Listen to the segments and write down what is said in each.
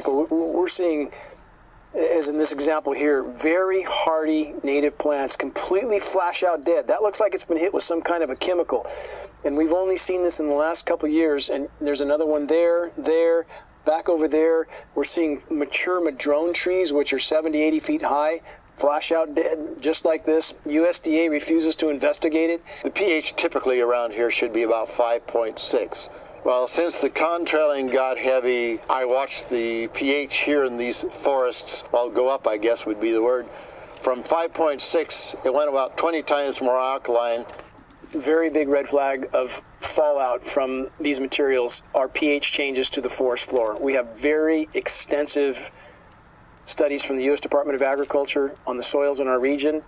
Michael. We're seeing, as in this example here, very hardy native plants completely flash out dead. That looks like it's been hit with some kind of a chemical. And we've only seen this in the last couple of years, and there's another one there, back over there. We're seeing mature madrone trees, which are 70, 80 feet high, flash out dead, just like this. USDA refuses to investigate it. The pH typically around here should be about 5.6. Well, since the contrailing got heavy, I watched the pH here in these forests, well, go up, I guess would be the word. From 5.6, it went about 20 times more alkaline. Very big red flag of fallout from these materials are pH changes to the forest floor. We have very extensive studies from the U.S. Department of Agriculture on the soils in our region,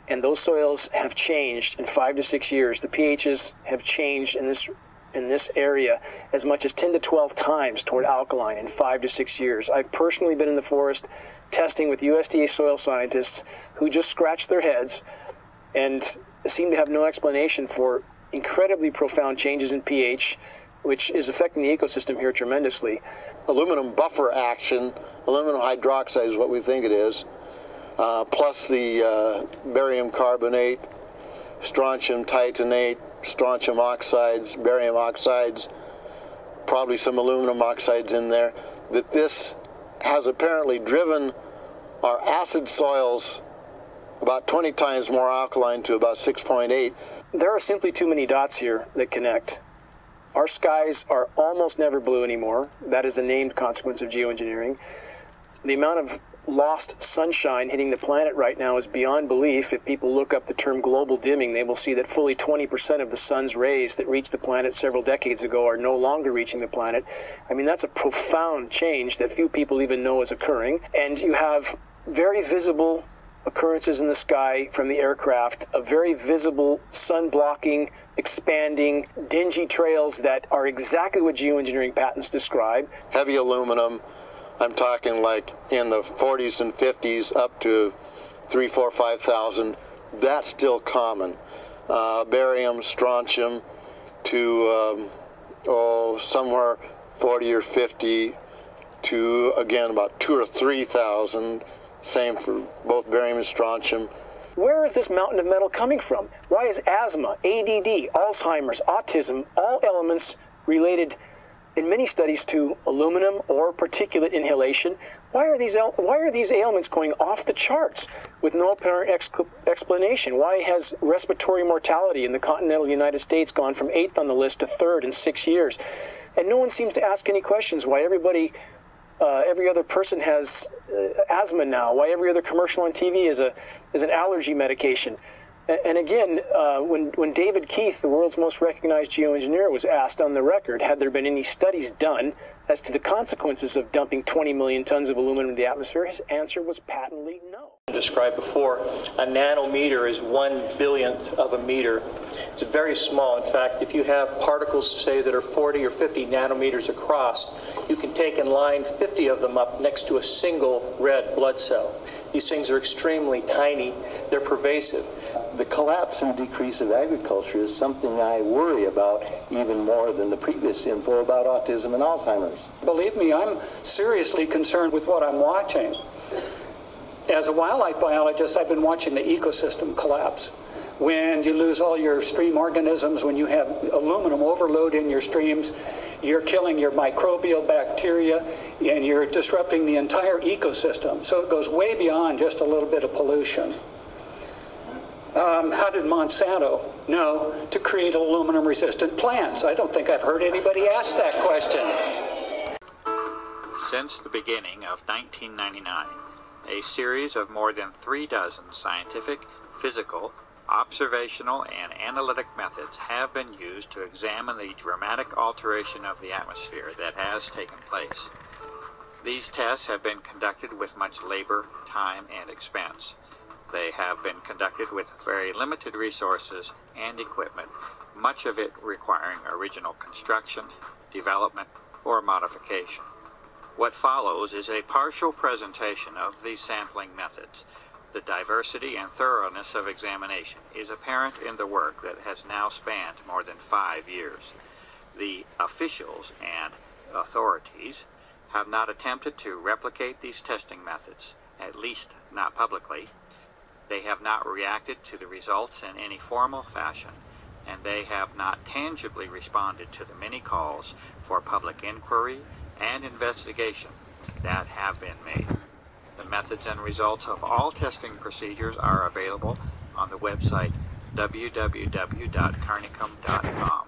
and those soils have changed in 5 to 6 years. The pHs have changed in this area as much as 10 to 12 times toward alkaline in 5 to 6 years. I've personally been in the forest testing with USDA soil scientists who just scratch their heads and seem to have no explanation for incredibly profound changes in pH, which is affecting the ecosystem here tremendously. Aluminum buffer action, aluminum hydroxide is what we think it is, plus the barium carbonate, strontium titanate, strontium oxides, barium oxides, probably some aluminum oxides in there, that this has apparently driven our acid soils about 20 times more alkaline to about 6.8. There are simply too many dots here that connect. Our skies are almost never blue anymore. That is a named consequence of geoengineering. The amount of lost sunshine hitting the planet right now is beyond belief. If people look up the term global dimming, they will see that fully 20% of the sun's rays that reached the planet several decades ago are no longer reaching the planet. I mean, that's a profound change that few people even know is occurring. And you have very visible occurrences in the sky from the aircraft, a very visible sun-blocking, expanding, dingy trails that are exactly what geoengineering patents describe. Heavy aluminum, I'm talking like in the 40s and 50s up to 3, 4, 5,000. That's still common. Barium, strontium to somewhere 40 or 50 to, again, about 2,000 or 3,000. Same for both barium and strontium. Where is this mountain of metal coming from? Why is asthma, ADD, Alzheimer's, autism, all elements related in many studies to aluminum or particulate inhalation? Why are these ailments going off the charts with no apparent explanation? Why has respiratory mortality in the continental United States gone from 8th on the list to 3rd in 6 years? And no one seems to ask any questions why every other person has asthma now, why every other commercial on TV is an allergy medication. And again, when David Keith, the world's most recognized geoengineer, was asked on the record, had there been any studies done as to the consequences of dumping 20 million tons of aluminum into the atmosphere, his answer was patently no. Described before, a nanometer is 1/1000th of a meter. It's very small. In fact, if you have particles, say, that are 40 or 50 nanometers across, you can take and line 50 of them up next to a single red blood cell. These things are extremely tiny. They're pervasive. The collapse and decrease of agriculture is something I worry about even more than the previous info about autism and Alzheimer's. Believe me, I'm seriously concerned with what I'm watching. As a wildlife biologist, I've been watching the ecosystem collapse. When you lose all your stream organisms, when you have aluminum overload in your streams, you're killing your microbial bacteria and you're disrupting the entire ecosystem. So it goes way beyond just a little bit of pollution. How did Monsanto know to create aluminum-resistant plants? I don't think I've heard anybody ask that question. Since the beginning of 1999, a series of more than 36 scientific, physical, observational, and analytic methods have been used to examine the dramatic alteration of the atmosphere that has taken place. These tests have been conducted with much labor, time, and expense. They have been conducted with very limited resources and equipment, much of it requiring original construction, development, or modification. What follows is a partial presentation of these sampling methods. The diversity and thoroughness of examination is apparent in the work that has now spanned more than 5 years. The officials and authorities have not attempted to replicate these testing methods, at least not publicly. They have not reacted to the results in any formal fashion, and they have not tangibly responded to the many calls for public inquiry and investigation that have been made. The methods and results of all testing procedures are available on the website www.carnicum.com.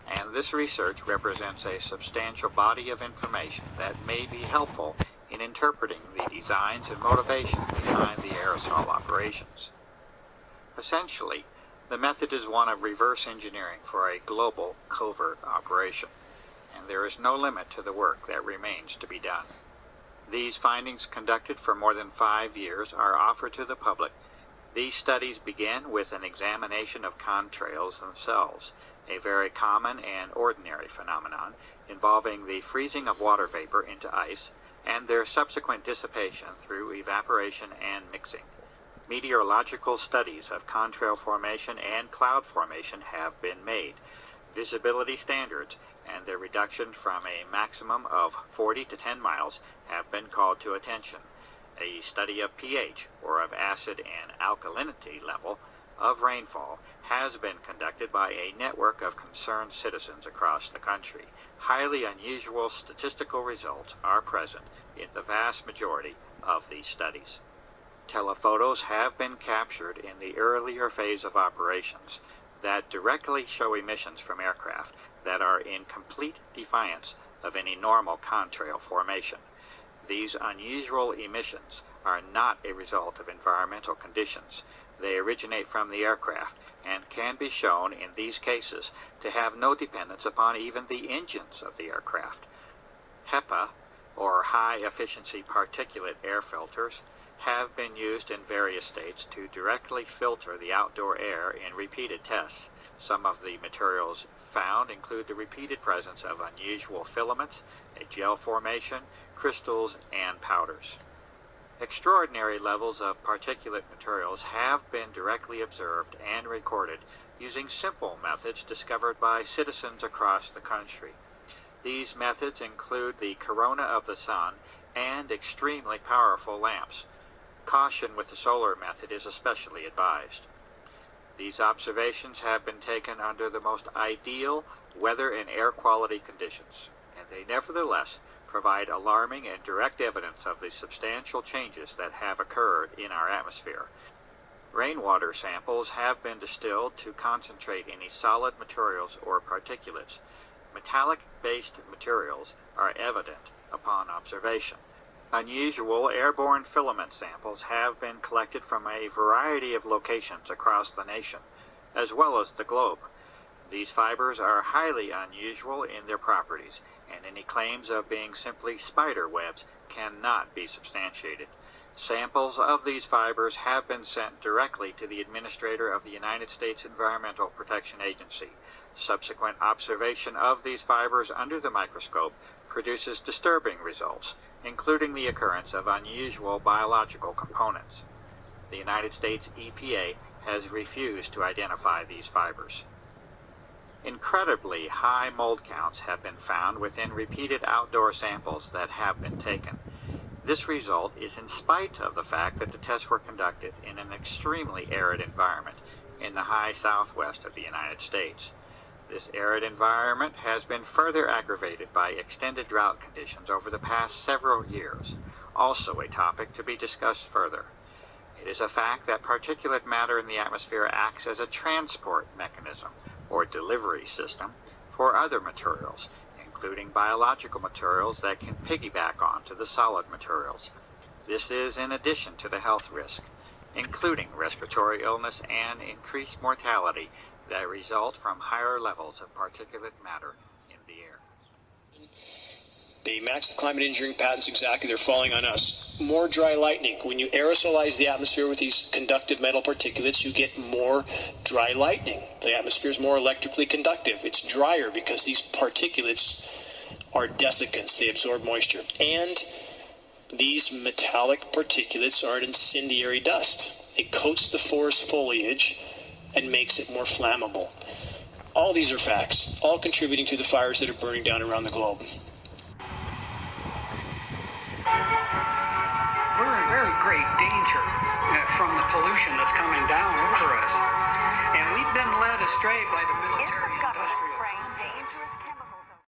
And this research represents a substantial body of information that may be helpful in interpreting the designs and motivation behind the aerosol operations. Essentially, the method is one of reverse engineering for a global covert operation, and there is no limit to the work that remains to be done. These findings, conducted for more than 5 years, are offered to the public. These studies begin with an examination of contrails themselves, a very common and ordinary phenomenon involving the freezing of water vapor into ice and their subsequent dissipation through evaporation and mixing. Meteorological studies of contrail formation and cloud formation have been made. Visibility standards and their reduction from a maximum of 40 to 10 miles have been called to attention. A study of pH, or of acid and alkalinity level, of rainfall has been conducted by a network of concerned citizens across the country. Highly unusual statistical results are present in the vast majority of these studies. Telephotos have been captured in the earlier phase of operations that directly show emissions from aircraft that are in complete defiance of any normal contrail formation. These unusual emissions are not a result of environmental conditions. They originate from the aircraft and can be shown in these cases to have no dependence upon even the engines of the aircraft. HEPA, or high-efficiency particulate air filters, have been used in various states to directly filter the outdoor air in repeated tests. Some of the materials found include the repeated presence of unusual filaments, a gel formation, crystals, and powders. Extraordinary levels of particulate materials have been directly observed and recorded using simple methods discovered by citizens across the country. These methods include the corona of the sun and extremely powerful lamps. Caution with the solar method is especially advised. These observations have been taken under the most ideal weather and air quality conditions, and they nevertheless provide alarming and direct evidence of the substantial changes that have occurred in our atmosphere. Rainwater samples have been distilled to concentrate any solid materials or particulates. Metallic-based materials are evident upon observation. Unusual airborne filament samples have been collected from a variety of locations across the nation, as well as the globe. These fibers are highly unusual in their properties, and any claims of being simply spider webs cannot be substantiated. Samples of these fibers have been sent directly to the Administrator of the United States Environmental Protection Agency. Subsequent observation of these fibers under the microscope produces disturbing results, including the occurrence of unusual biological components. The United States EPA has refused to identify these fibers. Incredibly high mold counts have been found within repeated outdoor samples that have been taken. This result is in spite of the fact that the tests were conducted in an extremely arid environment in the high southwest of the United States. This arid environment has been further aggravated by extended drought conditions over the past several years, also a topic to be discussed further. It is a fact that particulate matter in the atmosphere acts as a transport mechanism or delivery system for other materials, including biological materials that can piggyback onto the solid materials. This is in addition to the health risk, including respiratory illness and increased mortality that result from higher levels of particulate matter in the air. They match the climate engineering patents exactly. They're falling on us. More dry lightning. When you aerosolize the atmosphere with these conductive metal particulates, you get more dry lightning. The atmosphere is more electrically conductive. It's drier because these particulates are desiccants. They absorb moisture. And these metallic particulates are an incendiary dust. It coats the forest foliage and makes it more flammable. All these are facts, all contributing to the fires that are burning down around the globe. We're in very great danger from the pollution that's coming down over us. And we've been led astray by the military industrial. Is the government spraying dangerous chemicals?